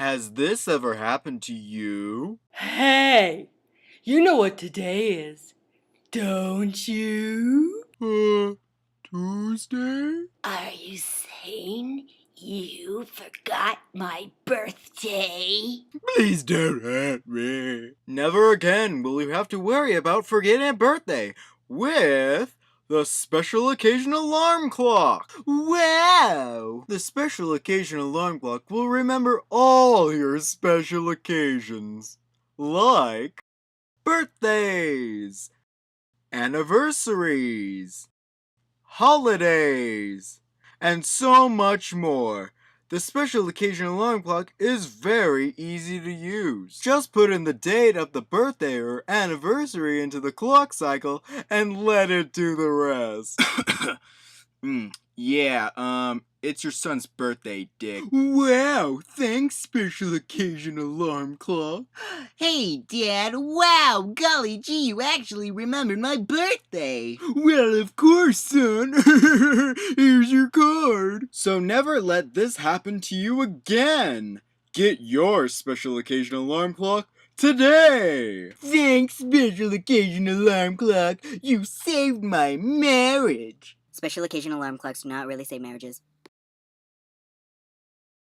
Has this ever happened to you? Hey, you know what today is, don't you? Tuesday? Are you saying you forgot my birthday? Please don't hurt me. Never again will you have to worry about forgetting a birthday with the special occasion alarm clock. Wow! The special occasion alarm clock will remember all your special occasions, like birthdays, anniversaries, holidays, and so much more. The special occasion alarm clock is very easy to use. Just put in the date of the birthday or anniversary into the clock cycle and let it do the rest. It's your son's birthday, Dick. Wow, thanks, special occasion alarm clock. Hey, Dad, wow, golly gee, you actually remembered my birthday. Well, of course, son. Here's your card. So never let this happen to you again. Get your special occasion alarm clock today. Thanks, special occasion alarm clock. You saved my marriage. Special occasion alarm clocks do not really save marriages.